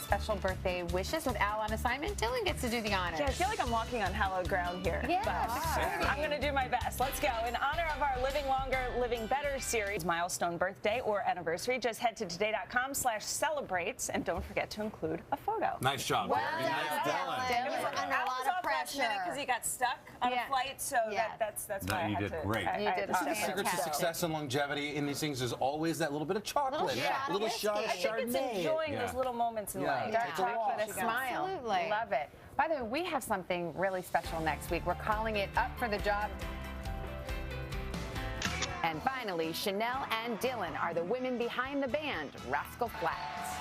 special birthday wishes with Al on assignment. Dylan gets to do the honors. Yeah, I feel like I'm walking on hallowed ground here. Yeah, but I'm going to do my best. Let's go. In honor of our Living Longer, Living Better series, milestone birthday or anniversary, just head to today.com/celebrates and don't forget to include a photo. Nice job. Well Very nice, done. Dylan. Dylan was under a lot of pressure. Because he got stuck on a flight, so that's why I you had did to. great. You did The secret to success and longevity in these things is always that little bit of chocolate. A little shot of whiskey. Chardonnay. I think it's enjoying those little moments in life. Dark chocolate, a smile. Absolutely. Love it. By the way, we have something really special next week. We're calling it Up for the Job. And finally, Chanel and Dylan are the women behind the band, Rascal Flatts.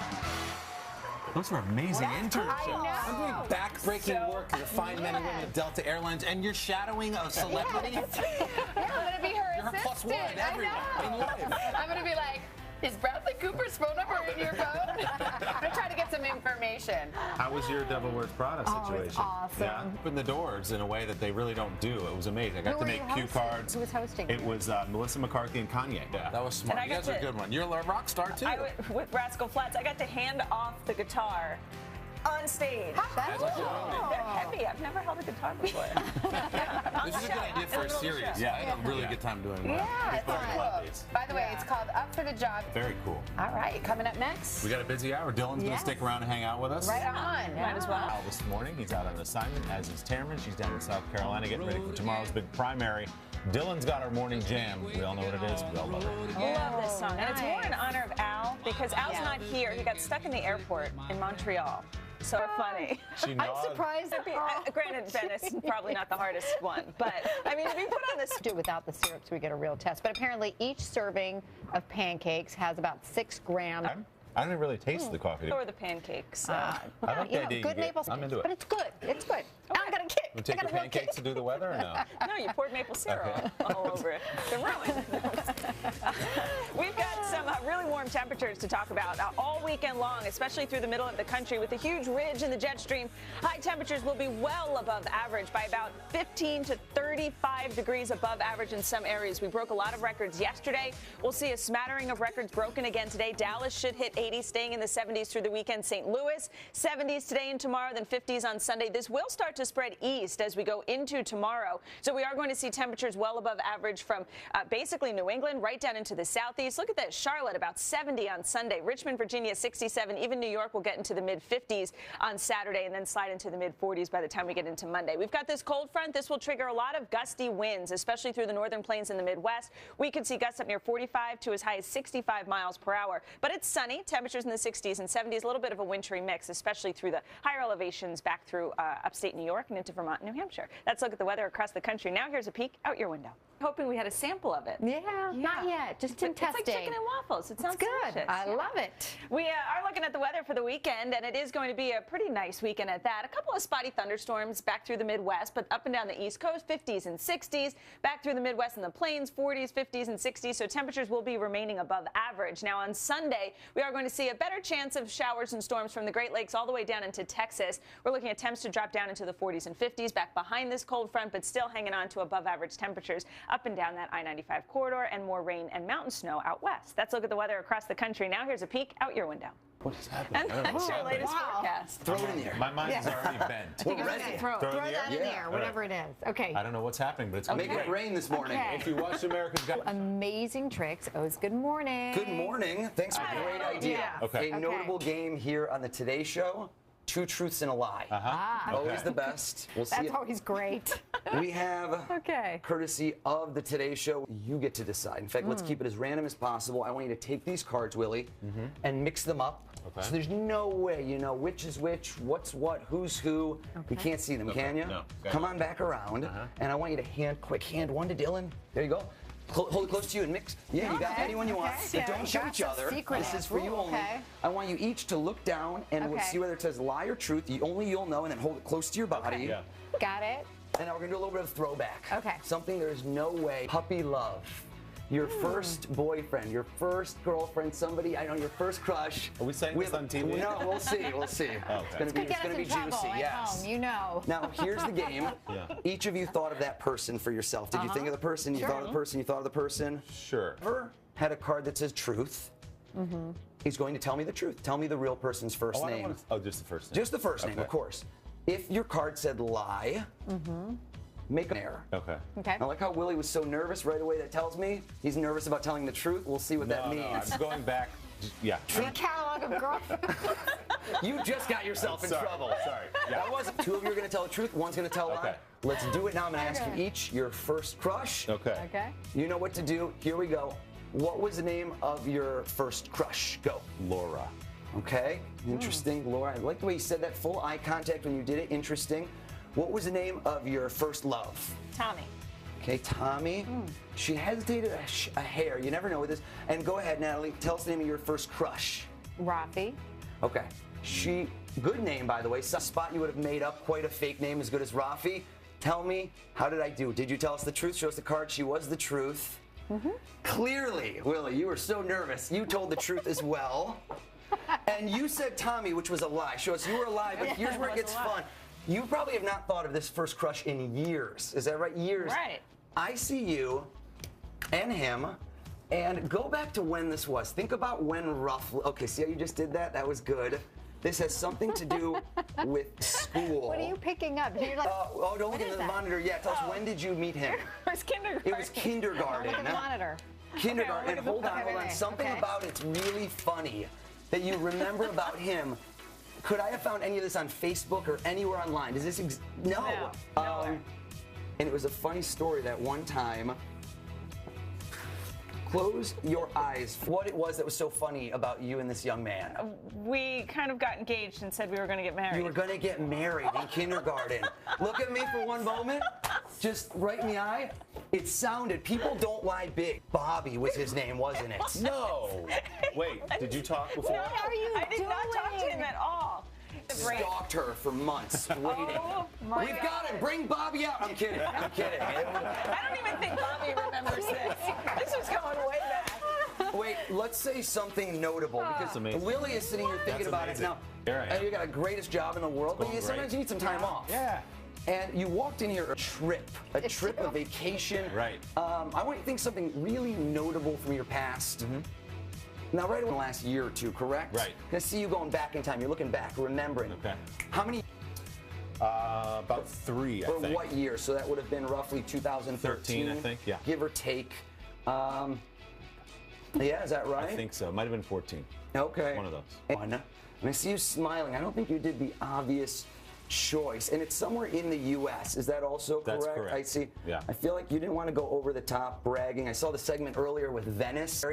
Those are amazing internships. I know. I'm doing back-breaking work as a fine men and women at Delta Airlines, and you're shadowing a celebrity? Yeah, I'm going to be her You're her assistant. plus one everywhere in life. I'm going to be like, is Bradley Cooper's phone number in your phone? I'm going to try to get some information. How was your Devil Wears Prada situation? It's awesome. Yeah, opened the doors in a way that they really don't do. It was amazing. I got to make cue cards. Who was hosting? It was Melissa McCarthy and Kanye. Yeah, that was smart. And You guys are a good one. You're a rock star, too. With Rascal Flatts, I got to hand off the guitar on stage. That's They're heavy. I've never held a guitar before. This is a good idea for a series. Yeah, I had a really good time doing that. Yeah, it's cool. By the way, it's called Up for the Job. Very cool. All right, coming up next. We got a busy hour. Dylan's going to stick around and hang out with us. Right on. Might as well. This morning, he's out on assignment, as is Tamron. She's down in South Carolina getting ready for tomorrow's big primary. Dylan's got our morning jam. We all know what it is. We all love it. Love this song. And it's more in honor of Al, because Al's not here. He got stuck in the airport in Montreal. So funny. I'm surprised. Granted, Venice is probably not the hardest one, but I mean, if you put on this. Do it without the syrup so we get a real test. But apparently each serving of pancakes has about 6 grams. I didn't really taste the coffee. Or the pancakes. I like the idea. Good maple syrup. I'm into it. But it's good. It's good. I got a kick. You take your pancakes to do the weather or no? No, you poured maple syrup all over it. They're ruined. We've got some really warm temperatures to talk about all weekend long, especially through the middle of the country with a huge ridge in the jet stream. High temperatures will be well above average by about 15 to 35 degrees above average in some areas. We broke a lot of records yesterday. We'll see a smattering of records broken again today. Dallas should hit 80, staying in the 70s through the weekend. St. Louis, 70s today and tomorrow, then 50s on Sunday. This will start to spread east as we go into tomorrow. So we are going to see temperatures well above average from basically New England right down into the southeast. Look at that. Charlotte about 70 on Sunday. Richmond, Virginia 67. Even New York will get into the mid-50s on Saturday and then slide into the mid-40s by the time we get into Monday. We've got this cold front. This will trigger a lot of gusty winds, especially through the northern plains in the Midwest. We could see gusts up near 45 to as high as 65 miles per hour. But it's sunny. Temperatures in the 60s and 70s. A little bit of a wintry mix, especially through the higher elevations back through upstate New York and into Vermont and New Hampshire. Let's look at the weather across the country. Now here's a peek out your window. Hoping we had a sample of it. Yeah, not yet. Just in testing. It's like chicken and waffles. It sounds good. delicious. I love it. We are looking at the weather for the weekend, and it is going to be a pretty nice weekend at that. A couple of spotty thunderstorms back through the Midwest, but up and down the East Coast, 50s and 60s. Back through the Midwest and the Plains, 40s, 50s, and 60s. So temperatures will be remaining above average. Now on Sunday, we are going to see a better chance of showers and storms from the Great Lakes all the way down into Texas. We're looking at temps to drop down into the 40s and 50s, back behind this cold front, but still hanging on to above average temperatures up and down that I-95 corridor, and more rain and mountain snow out west. Let's look at the weather across the country. Now here's a peek out your window. What is happening? And that's your latest forecast. Throw it in there. My mind's already bent. We're ready. Throw that in there, whatever it is. Okay. I don't know what's happening, but it's Make it rain this morning. Okay. If you watch America's Got Amazing tricks. O's, good morning. Good morning. Thanks for a great idea. Okay. A notable game here on the Today Show. 2 truths and a lie. Always the best. We'll see. That's always great. We have, courtesy of the Today Show, you get to decide. In fact, let's keep it as random as possible. I want you to take these cards, Willie, and mix them up. So there's no way you know which is which, what's what, who's who. You can't see them, can you? No. Come on back around, and I want you to quick hand one to Dylan. There you go. Hold it close to you and mix. Yeah, you got anyone you want. But don't show each other. This is for you only. I want you each to look down and we'll see whether it says lie or truth. Only you'll know, and then hold it close to your body. Got it. And now we're going to do a little bit of throwback. Okay. Something there's no way. Puppy love. Your first boyfriend, your first girlfriend, somebody, I know, your first crush. Are we saying this on TV? No, we'll see. We'll see. It's going to be juicy, yes. You know. Now, here's the game. Each of you thought of that person for yourself. Did you think of the person? You thought of the person? You thought of the person? Sure. Ever had a card that says truth? He's going to tell me the truth. Tell me the real person's first name. Just the first name. Just the first name, of course. If your card said lie, make an error. Okay. I like how Willie was so nervous right away. That tells me he's nervous about telling the truth. We'll see what that means. No, I'm going back. Yeah. The catalog of girls. You just got yourself in trouble. Sorry. Yeah. That wasn't. Two of you are going to tell the truth. One's going to tell a lie. Okay. Let's do it now. I'm going to ask you each your first crush. Okay. You know what to do. Here we go. What was the name of your first crush? Go. Laura. Okay. Interesting. Laura, I like the way you said that. Full eye contact when you did it. Interesting. What was the name of your first love? Tommy. Okay, Tommy. She hesitated a hair. You never know with this. And go ahead, Natalie. Tell us the name of your first crush. Rafi. Okay. Good name, by the way. Some spot you would have made up. Quite a fake name as good as Rafi. Tell me, how did I do? Did you tell us the truth? Show us the card. She was the truth. Clearly, Willie, you were so nervous. You told the truth as well. And you said Tommy, which was a lie. Show us you were a lie, but here's where it gets fun. You probably have not thought of this first crush in years. Is that right? Years. Right. I see you and him, and go back to when this was. Think about when roughly. Okay, see how you just did that? That was good. This has something to do with school. What are you picking up? You're like, don't look at the monitor yet. Tell us, when did you meet him? It was kindergarten. It was kindergarten. look at the monitor. Kindergarten. Okay, And hold on. Something about it's really funny that you remember about him. Could I have found any of this on Facebook or anywhere online? Does this no. Nowhere. And it was a funny story that one time. Close your eyes. What it was that was so funny about you and this young man? We kind of got engaged and said we were going to get married. You were going to get married in kindergarten. Look at me for one moment. Just right in the eye. It sounded, people don't lie big. Bobby was his name, wasn't it? No. Wait, did you talk before? No, I did not talk to him at all. Stalked her for months, waiting. Oh, my We've got it. Bring Bobby out. I'm kidding. I'm kidding. I don't even think Bobby remembers this. This was going way back. Wait, let's say something notable because Willie is sitting here thinking about it now. You got the greatest job in the world, but sometimes you need some time off. Yeah. And you walked in here a trip, a vacation. Right. I want you to think something really notable from your past. Now, right in the last year or two, correct? Right. I see you going back in time. You're looking back, remembering. Okay. How many? About 3, I Or think. what year? So that would have been roughly 2013. 13, I think, yeah. Give or take. Yeah, is that right? I think so. Might have been 14. Okay. One of those. And I see you smiling. I don't think you did the obvious choice, and it's somewhere in the U.S. Is that also correct? That's correct. I see. Yeah. I feel like you didn't want to go over the top bragging. I saw the segment earlier with Venice.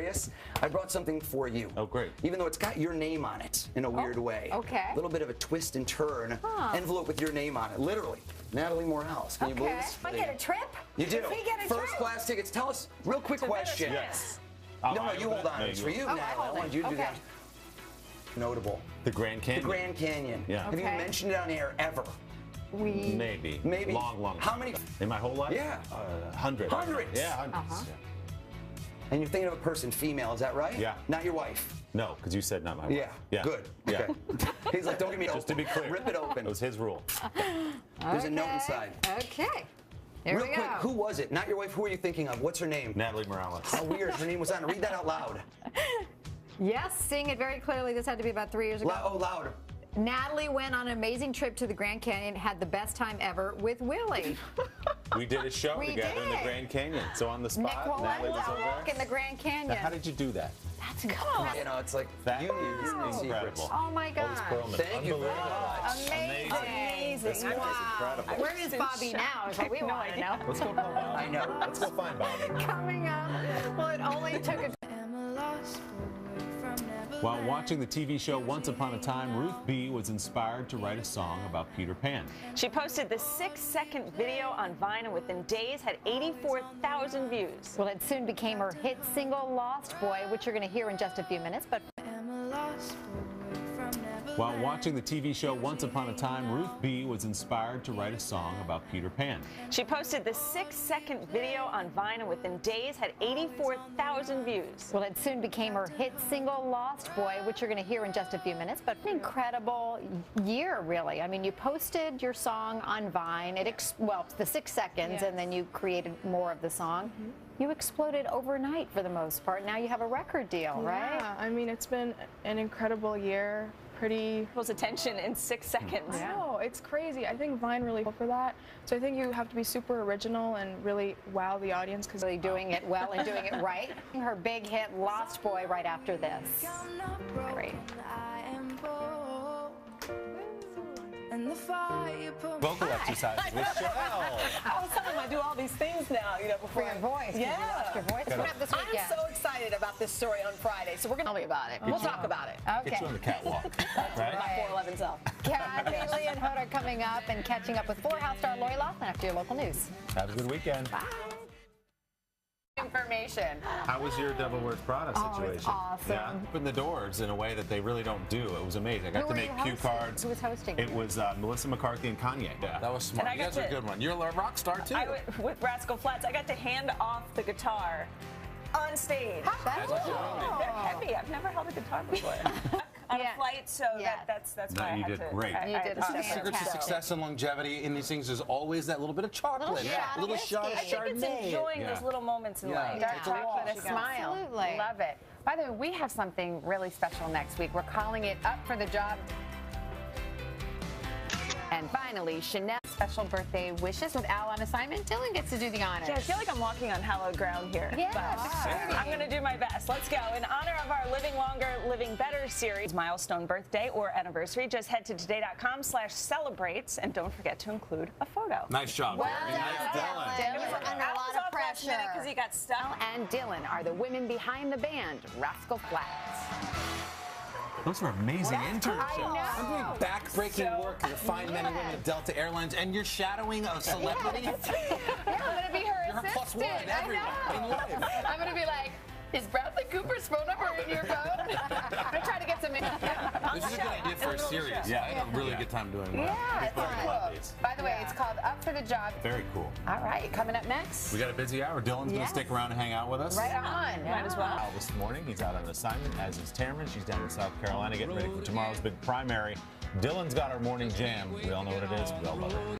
I brought something for you. Oh, great. Even though it's got your name on it in a weird way. Okay. A little bit of a twist and turn. Envelope with your name on it, literally. Natalie Morales. Can you believe this? I get a trip? You do. Does he get a First trip? class tickets. Tell us, real quick question. Yes. No, you hold on. It's for you, Natalie. I wanted you to do that. Notable. The Grand Canyon. The Grand Canyon. Yeah. Have you mentioned it on air ever? Maybe. Long. How many? In my whole life? Yeah. 100. Hundreds? Yeah, hundreds. Yeah. And you're thinking of a person, female, is that right? Yeah. Not your wife? No, because you said not my wife. Yeah. Good. Yeah. Okay. He's like, don't get me open. Just to be clear. Rip it open. It was his rule. There's a note inside. Okay. Here Real we quick, go. who was it? Not your wife. Who are you thinking of? What's her name? Natalie Morales. How weird. Her name was on. Read that out loud. Yes, seeing it very clearly. This had to be about 3 years ago. Louder. Natalie went on an amazing trip to the Grand Canyon, had the best time ever with Willie. We did a show We together in the did. Grand Canyon. So on the Nick spot, Natalie was Wallen's over walk in there. the Grand Canyon. Now, how did you do that? That's incredible. You know, it's like That you need is your secrets. incredible. Oh my All this God. Perlman. Thank you very Unbelievable. much. Amazing. This guy's incredible. Where is Bobby now is what we want to know. Let's go call Bobby. I know. Let's go find Bobby. Coming up. Well, it only took a While watching the TV show Once Upon a Time, Ruth B. was inspired to write a song about Peter Pan. She posted the 6-second video on Vine and within days had 84,000 views. Well, it soon became her hit single, Lost Boy, which you're going to hear in just a few minutes. But While watching the TV show Once Upon a Time, Ruth B. was inspired to write a song about Peter Pan. She posted the 6-second video on Vine and within days had 84,000 views. Well, it soon became her hit single, Lost Boy, which you're going to hear in just a few minutes. But an incredible year, really. I mean, you posted your song on Vine. Well, the 6 seconds, and then you created more of the song. You exploded overnight for the most part. Now you have a record deal, right? Yeah, I mean, it's been an incredible year. People's attention in 6 seconds. No, it's crazy. I think Vine really for that. So I think you have to be super original and really wow the audience because really doing it well and doing it right. Her big hit, Lost Boy, right after this. Great. Vocal exercise with Chanel. I was telling him I do all these things now, before For your voice. Yeah. You lost your voice. Coming up this weekend. I'm so excited about this story on Friday, so we're going to tell me about it. We'll talk about it. Okay. Get you on the catwalk. Right? My 411 self. Kathy, Lee, and Hood are coming up and catching up with Fuller House star Lori Loughlin after your local news. Have a good weekend. Bye. Information. How was your Devil Wears Prada situation? It's awesome. Yeah, opened the doors in a way that they really don't do. It was amazing. I got to make cue cards. Who was hosting? It was Melissa McCarthy and Kanye. Yeah. That was smart. And You guys are a good one. You're a rock star, too. With Rascal Flatts, I got to hand off the guitar on stage. That's They're heavy. I've never held a guitar before. On a flight, so that's why I you had did to. great. You did The secret to success and longevity in these things is always that little bit of chocolate. shot A little of shot of whiskey. I think it's Chardonnay. enjoying those little moments in life. Yeah. Dark chocolate, a smile. Absolutely. Love it. By the way, we have something really special next week. We're calling it Up for the Job. And finally, Chanel special birthday wishes with Al on assignment. Dylan gets to do the honors. Yeah, I feel like I'm walking on hallowed ground here. Yeah, but I'm going to do my best. Let's go. In honor of our Living Longer, Living Better series, milestone birthday or anniversary, just head to today.com/celebrates and don't forget to include a photo. Nice job. Well Very nice, done, Dylan. Dylan. Under a lot of pressure. Because he got stuck. And Dylan are the women behind the band, Rascal Flatts. Those are amazing internships. I'm doing back-breaking work to find men and women at Delta Airlines, and you're shadowing a celebrity. Yeah, I'm going to be her You're her plus one assistant. everywhere in life. I'm going to be like, is Bradley Cooper's phone number in your phone? I'm going to try to get some This is a good idea for a series. Yeah. I had a really good time doing that. Yeah, it's cool. By the way, it's called Up for the Job. Very cool. All right, coming up next. We got a busy hour. Dylan's going to stick around and hang out with us. Right on. Might as well. Al this morning, he's out on assignment, as is Tamron. She's down in South Carolina getting ready for tomorrow's big primary. Dylan's got our morning jam. We all know what it is. We all love it.